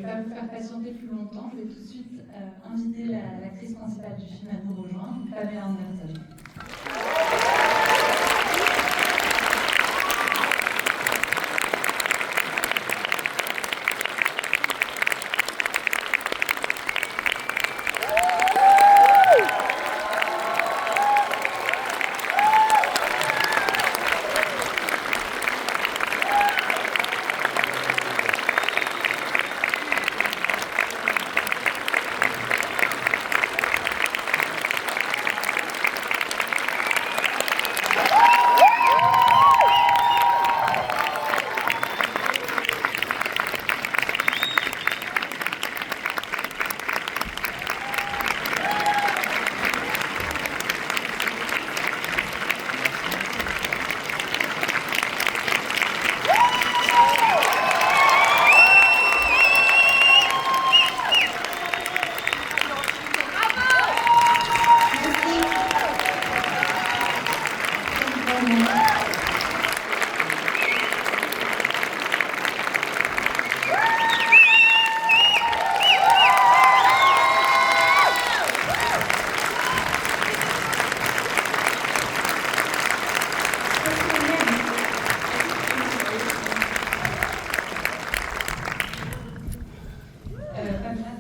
vais pas vous faire patienter plus longtemps. Je vais tout de suite inviter l'actrice principale du film à nous rejoindre, Pamela Anderson.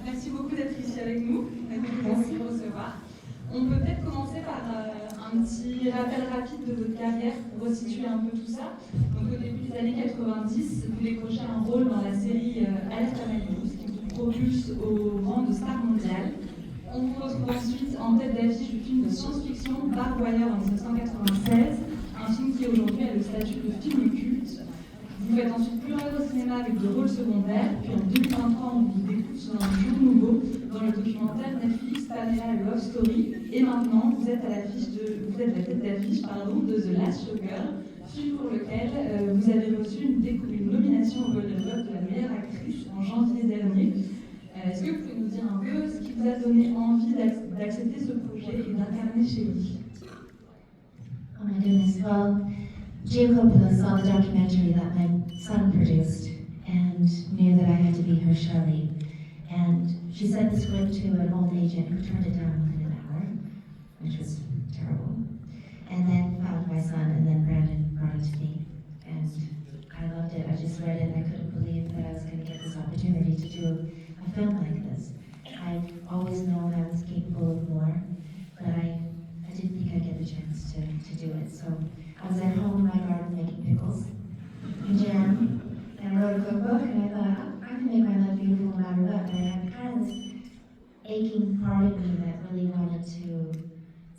Merci beaucoup d'être ici avec nous. Merci de vous recevoir. On peut peut-être commencer par un petit rappel rapide de votre carrière pour resituer un peu tout ça. Donc, au début des années 90, vous décrochez un rôle dans la série Alerte à Malibu, ce qui vous propulse au rang de star mondiale. On vous retrouve ensuite en tête d'affiche du film de science-fiction Barbed Wire en 1996, un film qui aujourd'hui a le statut de film culte. Vous faites ensuite plusieurs au cinéma avec des rôles secondaires, puis en 2023, on vous découvre sur un jour nouveau dans le documentaire Netflix Pamela Love Story. Et maintenant, vous êtes la tête d'affiche de The Last Showgirl, film pour lequel vous avez reçu une nomination au Golden Globe de la meilleure actrice en janvier dernier. Est-ce que vous pouvez nous dire un peu ce qui vous a donné envie d'accepter ce projet et d'incarner Shelley? Oh my goodness, well, Gio Coppola saw the documentary that my son produced and knew that I had to be her Shelley. And she sent the script to an old agent who turned it down within an hour, which was terrible. And then found my son, and then Brandon brought it to me. And I loved it. I just read it and I couldn't believe that I was going to get this opportunity to do a film like this. I've always known I was capable of more, but I didn't think I'd get the chance to do it. So I was at home in my garden making pickles and jam, and I wrote a cookbook, and I thought, I can make my life beautiful no matter what. But I had kind of this aching part of me that really wanted to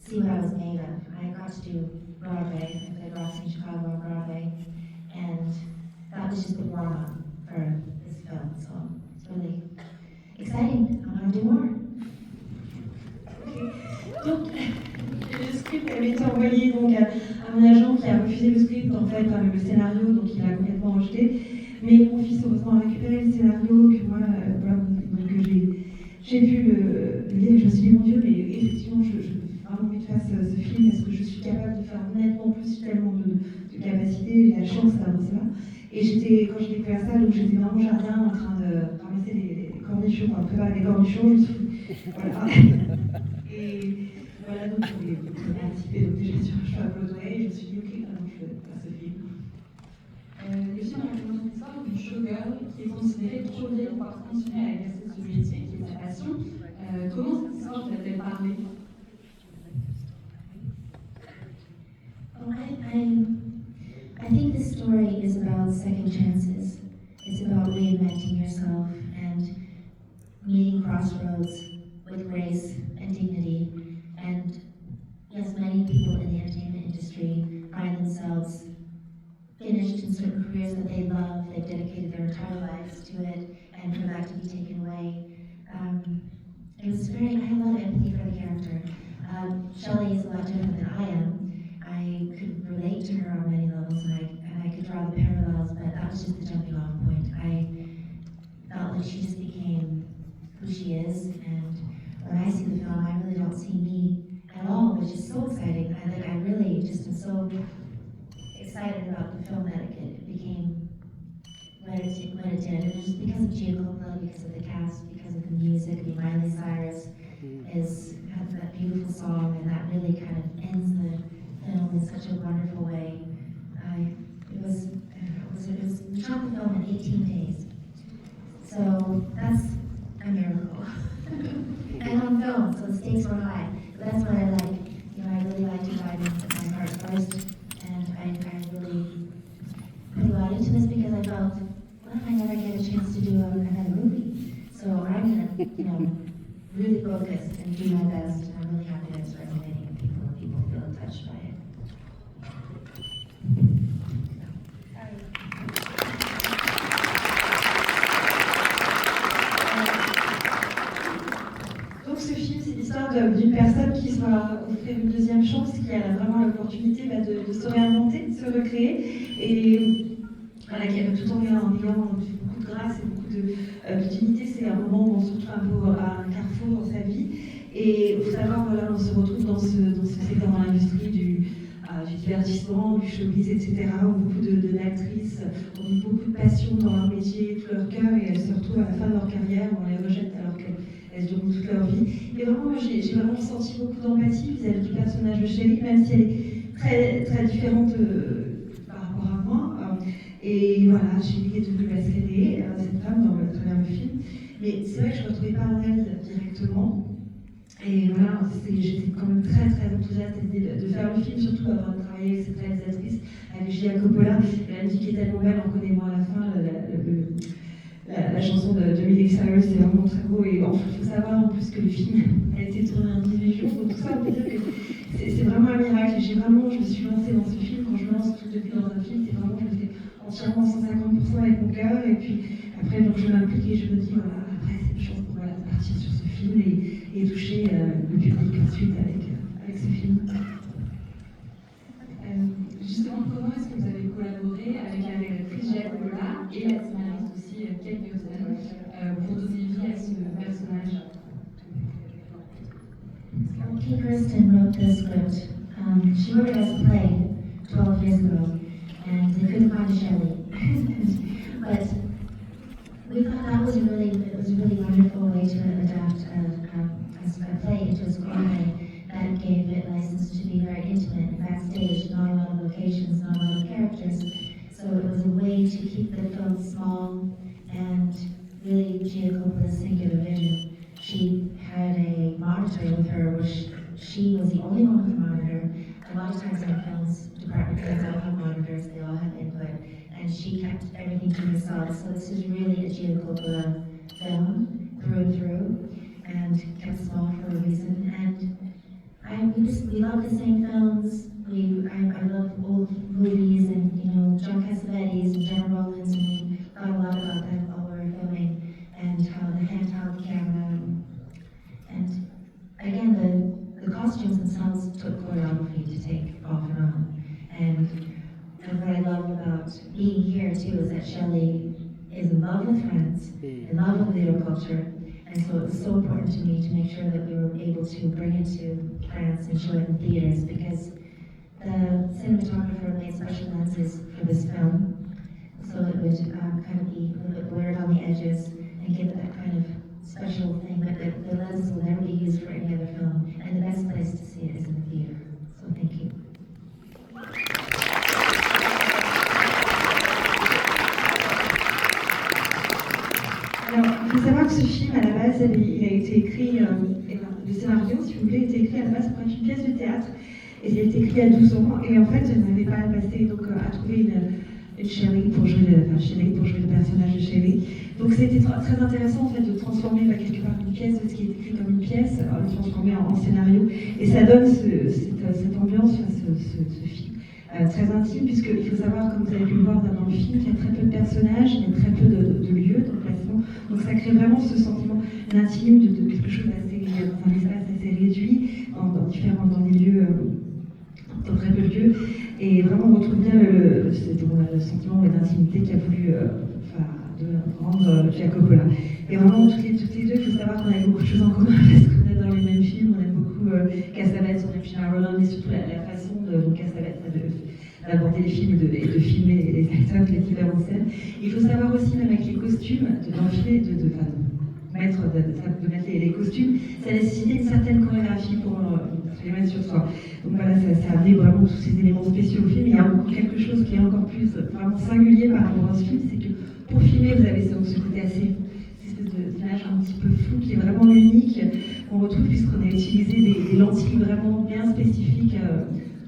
see what I was made of. I got to do Broadway, I played Roxy in Chicago on Broadway, and that was just the warm-up for this film, so it's really exciting. I want to do more. Donc, le script avait été envoyé donc, à mon agent qui a refusé le script, en fait, le scénario, donc il a complètement rejeté. Mais mon fils, heureusement, a récupéré le scénario, que moi, voilà, donc j'ai pu le lire et je me suis dit, mon Dieu, mais effectivement, je vraiment envie de faire ce film, est-ce que je suis capable de faire nettement plus, tellement de capacités, j'ai la chance d'avoir ça. Et quand j'ai découvert ça, donc j'étais dans mon jardin en train de ramasser les cornichons, préparer les cornichons, voilà. Et voilà, donc j'ai participé donc déjà sur un choix à Broadway, et je me suis dit, ok, maintenant je vais faire ce film. Le film raconte l'histoire d'une showgirl qui est considérée trop vieille pour pouvoir continuer à exercer ce métier, qui est sa passion. Comment cette histoire vous a-t-elle parlé? Well, I think this story is about second chances. It's about reinventing yourself and meeting crossroads with grace and dignity. And yes, many people in the entertainment industry find themselves finished in certain careers that they love, they've dedicated their entire lives to it, and for that to be taken away. I had a lot of empathy for the character. Shelley is a lot different than I am. I could relate to her on many levels, and I could draw the parallels, but that was just the jumping off point. I felt like she just became who she is, and when I see the film, I really don't see me at all, which is so exciting. I really just am so excited about the film that it became what it did. And just because of Gia Coppola, because of the cast, because of the music, I mean, Miley Cyrus has that beautiful song, and that really kind of ends the film in such a wonderful way. We shot the film in 18 days. So that's a miracle. And on film, so the stakes were high. But that's what I like. You know, I really like to dive into my heart first, and I really put a lot into this because I felt, what if I never get a chance to do another movie? So I'm gonna, you know, really focus and do my best, and I'm really happy that it's resonating with people and people feel touched by it. Donc ce film, c'est l'histoire d'une personne qui se va offrir une deuxième chance, qui a vraiment l'opportunité de se réinventer, de se recréer, et voilà, qui a tout en ayant beaucoup de grâce et beaucoup de dignité. C'est un moment où on se retrouve un peu à un carrefour dans sa vie, et il faut savoir, voilà, on se retrouve dans ce secteur, dans l'industrie du divertissement, du showbiz, etc., où beaucoup d'actrices ont mis beaucoup de passion dans leur métier, tout leur cœur, et elles se retrouvent à la fin de leur carrière, où on les rejette alors qu'elles se donnent toute leur vie. Et vraiment, j'ai vraiment ressenti beaucoup d'empathie vis-à-vis du personnage de Chérie, même si elle est très, très différente par rapport à moi. Et voilà, Chérie est devenue parce qu'elle est, cette femme, à travers le film. Mais c'est vrai que je ne me retrouvais pas en elle directement. Et voilà, j'étais quand même très très enthousiaste de faire le film, surtout avoir travaillé avec cette réalisatrice, avec Gia Coppola. La musique est tellement belle, on connaît moi à la fin la chanson de Miley Cyrus, c'est vraiment très beau. Et il faut savoir en plus que le film a été tourné en 18 jours, donc tout ça on peut dire que c'est vraiment un miracle. Je me suis lancée dans ce film, quand je me lance tout depuis dans un film, c'est vraiment, je le fais entièrement 150% avec mon cœur. Et puis après, donc je m'implique et je me dis, voilà, après c'est une chance pour moi de partir sur ce film et toucher le public ensuite avec ce film. Justement, comment est-ce que vous avez collaboré avec la réalisatrice Gia Coppola et la scénariste aussi Kate Hudson pour donner vie à ce personnage? Kate Hurston wrote the script. She wrote it as a play 12 years ago, and they couldn't find a Shelley. But we thought that was a really wonderful way to adapt a play into a screenplay that gave it license to be very intimate and backstage, not a lot of locations, not a lot of characters. So it was a way to keep the film small and really Gia Coppola's singular vision. She had a monitor with her, which she was the only one with a monitor. A lot of times in films, department heads all have monitors, they all have input, and she kept everything to herself. So this is really a Gia Coppola film through and through, and kept small for a reason. And we love the same films. I love old movies and, you know, John Cassavetes and Jenna Rollins, and we thought a lot about that while we were filming, and how the handheld camera, and again, the costumes themselves took choreography to take off and on. And what I love about being here too is that Shelley is in love with France, in love with theater culture. And so it was so important to me to make sure that we were able to bring it to France and show it in theaters, because the cinematographer made special lenses for this film, so it would kind of be a little bit blurred on the edges and give it that kind of special thing. But the lenses will never be used for any other film, and the best place to see it is in the theater. So thank you. Alors, il faut savoir que ce film, à la base, il a été écrit, le scénario, si vous voulez, a été écrit à la base pour être une pièce de théâtre. Et il a été écrit à 12 ans. Et en fait, je n'avais pas passé à trouver une Chérie pour jouer le personnage de Chérie. Donc c'était très intéressant en fait de transformer quelque part une pièce de ce qui est écrit comme une pièce, le transformer en scénario. Et ça donne cette ambiance, ce film. Très intime, puisqu'il faut savoir, comme vous avez pu le voir dans le film, qu'il y a très peu de personnages, il y a très peu de lieux d'emplacement. Donc ça crée vraiment ce sentiment d'intime, de quelque chose dans un espace assez réduit, dans des lieux, dans très peu de lieux. Et vraiment on retrouve bien le sentiment d'intimité qu'a voulu rendre Gia Coppola. Et vraiment toutes les deux, il faut savoir qu'on a beaucoup de choses en commun parce qu'on est dans les mêmes films, on aime beaucoup Cassavetes, on aime Jenna Rollins, et surtout la façon dont Cassavetes d'aborder le film et de filmer les acteurs, de les mettre en scène. Il faut savoir aussi, même avec les costumes, d'enfiler, de mettre les costumes, ça nécessitait une certaine chorégraphie pour les mettre sur soi. Donc voilà, ça a amené vraiment tous ces éléments spéciaux au film. Il y a encore quelque chose qui est encore plus vraiment singulier par rapport à ce film, c'est que pour filmer, vous avez ce côté assez, cette espèce d'image un petit peu flou qui est vraiment unique, qu'on retrouve puisqu'on a utilisé des lentilles vraiment bien spécifiques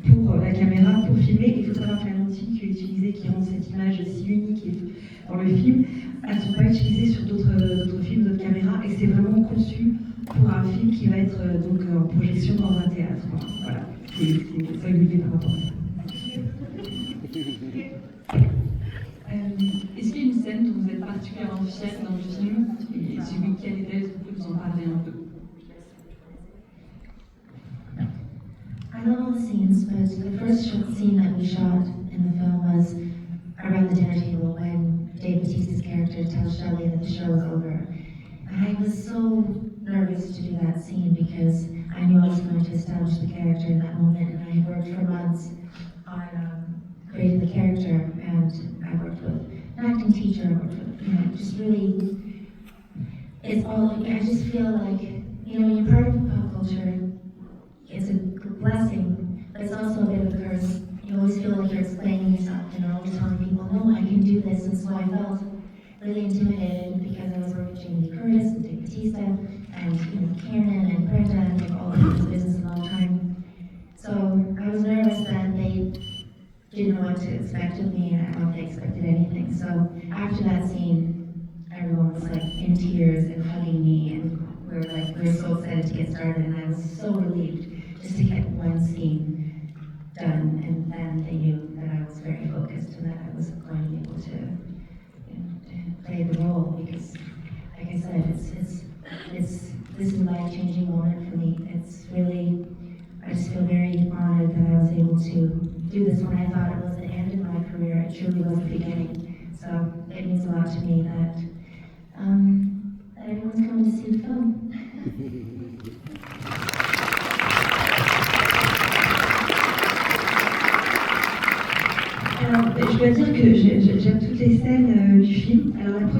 pour la caméra, pour filmer. Il faut savoir que la lentille qui est utilisée, qui rend cette image si unique dans le film, elles ne sont pas utilisées sur d'autres films, d'autres caméras, et c'est vraiment conçu pour un film qui va être donc en projection dans un théâtre. Voilà, c'est singulier par rapport à ça. Est-ce qu'il y a une scène dont vous êtes particulièrement fière dans le film? Et si oui, quelle est-elle? Est-ce que vous pouvez nous en parler un peu? I love all the scenes, but the first scene that we shot in the film was around the dinner table when Dave Bautista's character tells Shelley that the show is over. I was so nervous to do that scene because I knew I was going to establish the character in that moment, and I had worked for months on creating the character, and I worked with an acting teacher, I worked with, just really, it's all, I just feel like, when you're part of pop culture, it's a blessing, but it's also a bit of a curse. You always feel like you're explaining yourself and you're always telling people, no, I can do this, and so I felt really intimidated because I was working with Jamie Lee Curtis and Dave Bautista and Kiernan and Brenda and they've all been in this business a long time. So I was nervous that they didn't know what to expect of me and I don't know if they expected anything. So after that scene, everyone was like in tears and hugging me and we were so excited to get started and I was so relieved just to get one scene done, and then they knew that I was very focused and that I was going to be able to, to play the role because, like I said, this is a life-changing moment for me. It's really, I just feel very honored that I was able to do this when I thought it was the end of my career. It truly was the beginning. So it means a lot to me that everyone's coming to see the film. Alors, je dois dire que j'aime toutes les scènes du film. Alors, je peux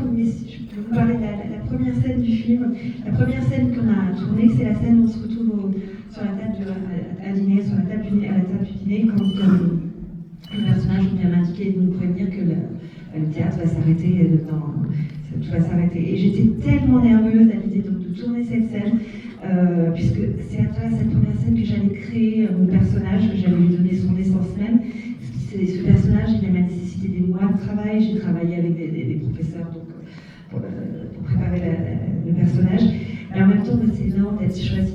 vous parler de la première scène du film. La première scène qu'on a tournée, c'est la scène où on se retrouve sur la table à dîner, à la table du dîner, quand le personnage vient m'indiquer de nous prévenir que le théâtre va s'arrêter tout va s'arrêter. Et j'étais tellement nerveuse à l'idée de tourner cette scène, puisque c'est à travers cette première scène que j'allais créer mon personnage, que j'allais lui donner son essence même. Ce personnage, il m'a nécessité des mois de travail. J'ai travaillé avec des professeurs donc, pour préparer le personnage. Mais en même temps, c'est énorme d'être choisi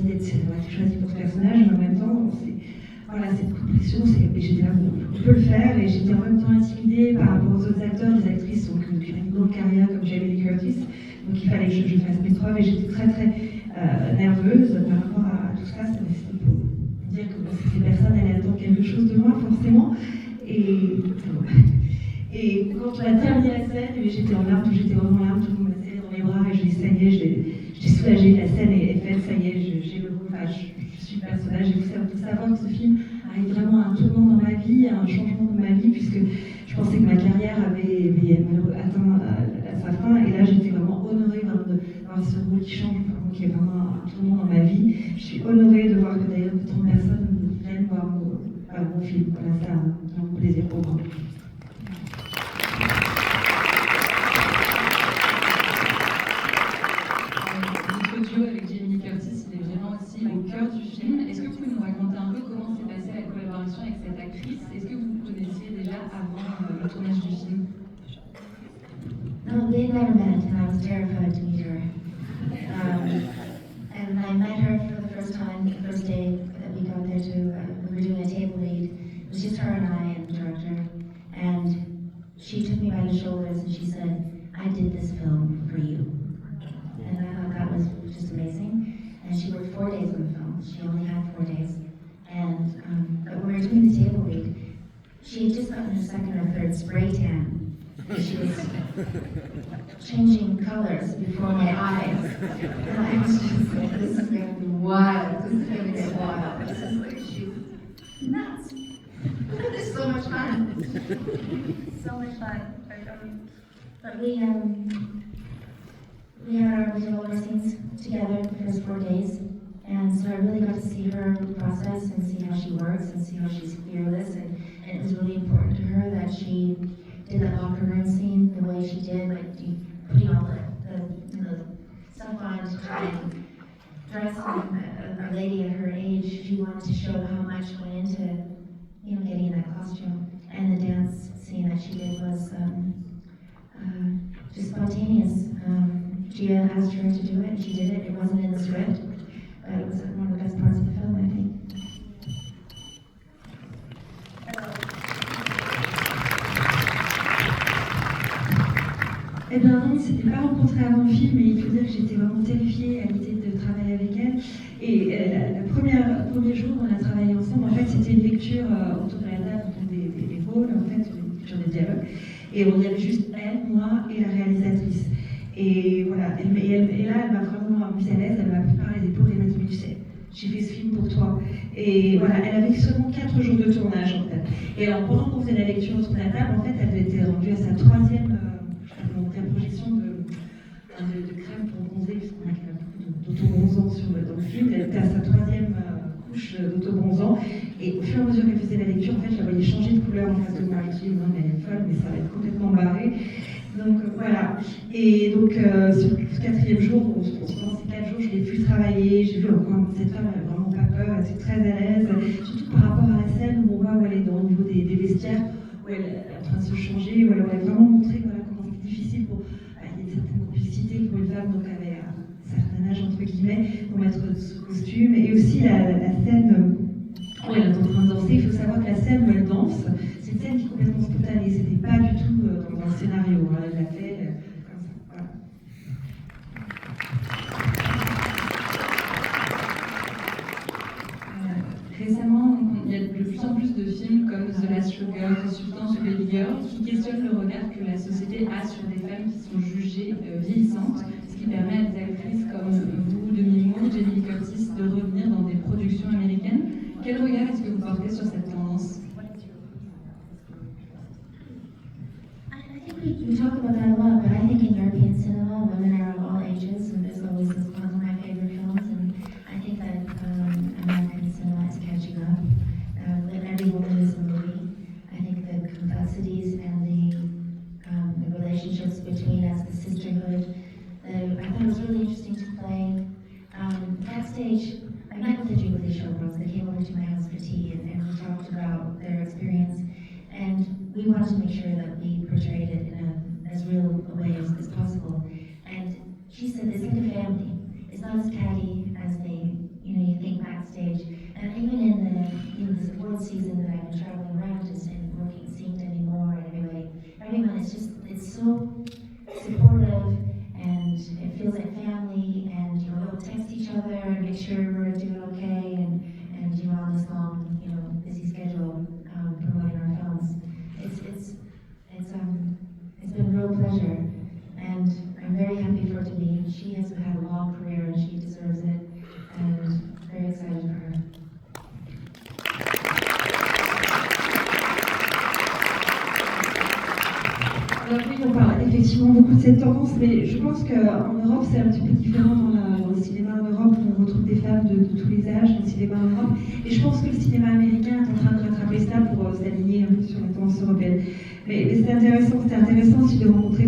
pour ce personnage. Mais en même temps, c'est beaucoup de pression. Et j'étais là, je peux le faire. Et j'étais en même temps intimidée par rapport aux autres acteurs, des actrices qui ont une longue carrière comme Jamie Lee Curtis. Donc il fallait que je fasse mes preuves. Et j'étais très très nerveuse par rapport à tout ça. C'était pour dire que ces personnes allaient attendre quelque chose de moi, forcément. Et quand on a terminé la scène, j'étais en larmes, j'étais vraiment en larmes, tout le monde m'a serré dans mes bras et je dis ça y est, j'étais soulagée, la scène est faite, ça y est, j'ai le rôle, je suis le personnage. Et il faut savoir que ce film arrive vraiment à un tournant dans ma vie, à un changement dans ma vie, puisque je pensais que ma carrière avait atteint sa fin, et là j'étais vraiment honorée d'avoir ce rôle qui change, qui est vraiment un tournant dans ma vie. Je suis honorée de voir que d'ailleurs tant de personnes viennent voir mon film. Voilà, c'est un plaisir pour moi. Votre duo avec Jamie Lee Curtis, il est vraiment aussi au cœur du film. Est-ce que vous pouvez nous raconter un peu comment s'est passée la collaboration avec cette actrice? Est-ce que vous vous connaissiez déjà avant le tournage du film? No, they never met, and I was terrified to meet her. And I met her for the first time, the first day that we got there we were doing a table read. It was just her and I and the director. And she took me by the shoulders and she said, I did this film for you. And I thought that was just amazing. And she worked 4 days on the film. She only had 4 days. And but when we were doing the table read, she had just gotten her second or third spray tan. She was changing colors before my eyes. And I was just like, this is going to be wild. This is going to get wild. This is like, she's nuts. It's so much fun. So much fun. But we had our visual scenes together the first 4 days. And so I really got to see her process and see how she works and see how she's fearless. And it was really important to her that she did that locker room scene the way she did, like putting all the stuff on to try and dress like a lady at her age. She wanted to show how much went into, getting that costume. And the dance scene that she did was just spontaneous. Gia asked her to do it, and she did it. It wasn't in the script, but it was one of the best parts of the film, I think. Eh bien non, on ne s'était pas rencontrés avant le film, et il faut dire que j'étais vraiment terrifiée à l'idée de travailler avec elle. Et le premier jour où on a travaillé ensemble, en fait, c'était une lecture autour de la table, des rôles, en fait, une lecture des dialogues. Et il y avait juste elle, moi et la réalisatrice. Et voilà, et là, elle m'a vraiment mise à l'aise, elle m'a pris par les épaules et m'a dit, mais tu sais, j'ai fait ce film pour toi. Et voilà, elle avait seulement 4 jours de tournage, en fait. Et alors, pendant qu'on faisait la lecture autour de la table, en fait, elle était rendue à sa 3e projection de crème pour bronzer, puisqu'on a quand même beaucoup d'autobronzants dans le film. Elle était à sa 3e couche d'autobronzant. Et au fur et à mesure qu'elle faisait la lecture, en fait, je la voyais changer de couleur en face de moi. Je me dis, non, mais elle est folle, mais ça va être complètement barré. Donc voilà. Et donc sur le 4e jour, pendant ces 4 jours, je l'ai pu travailler. J'ai vu encore cette femme, elle n'a vraiment pas peur, elle est très à l'aise. Surtout par rapport à la scène où on voit où elle est au niveau des vestiaires, où elle est en train de se changer, où elle a vraiment montré comment c'était difficile pour. Il y a une certaine complicité pour une femme donc avec un certain âge entre guillemets pour mettre ce costume. Et aussi la scène où elle est en train de danser. Il faut savoir que la scène où elle danse, c'est une scène qui est complètement spontanée. C'était pas du tout dans le scénario. Elle l'a fait comme ça. Voilà. Récemment, il y a de plus en plus de films comme The Last Showgirl, Substance ou Baby Girl qui questionnent le regard que la société a sur des femmes qui sont jugées vieillissantes, ce qui permet à des actrices comme vous, Demi Moore, Jamie Lee Curtis, de revenir dans des productions américaines. Quel regard est-ce que vous portez sur cette tendance? We talk about that a lot, but I think in European cinema, women are of all ages, and there's always this one of my favorite films, and I think that American cinema is catching up. Every woman is a movie. I think the complexities and the relationships between us, the sisterhood, I thought it was really interesting to play. Backstage, I met with the Jubilee Showgirls. They came over to my house for tea, and we talked about their experience. And we wanted to make sure that we portrayed it in as real a way as possible. And she said, it's like a family. It's not as catty as you think backstage. And even in this award season that I've been traveling around and working at Scene anymore, and everyone it's so supportive, and it feels like family, and we'll text each other and make sure we're doing okay, and on this long, busy schedule promoting our films. It's been a real pleasure, and I'm very happy for her to be. She has had a long career, and she deserves it, and very excited for her. Alors oui, on parle effectivement beaucoup de cette tendance, mais je pense qu'en Europe, c'est un petit peu différent dans le cinéma en Europe, où on retrouve des femmes de tous les âges dans le cinéma en Europe. Et je pense que le cinéma américain est en train de rattraper ça pour s'aligner un peu sur les tendances européennes. Mais c'était intéressant aussi de rencontrer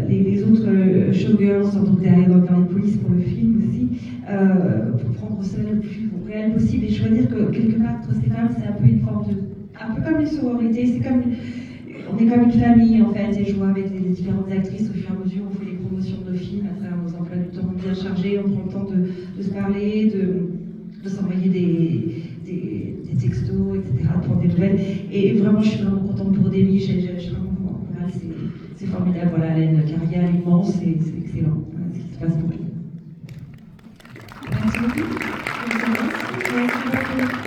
les autres showgirls, donc derrière dans les coulisses pour le film aussi, pour prendre cela le plus réel possible. Et je dois dire que quelque part, entre ces femmes, c'est un peu une forme un peu comme une sororité, on est comme une famille en fait, et je vois avec les différentes actrices au fur et à mesure, on fait les promotions de nos films à travers nos emplois du temps bien chargés, on prend le temps de se parler, de s'envoyer des textos, etc., de prendre des nouvelles. Et vraiment, je suis vraiment contente pour Demi, je suis vraiment pour elle, c'est formidable, voilà, elle a une carrière immense, et c'est excellent, voilà, ce qui se passe pour elle. Merci beaucoup. Merci beaucoup.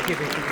québécois.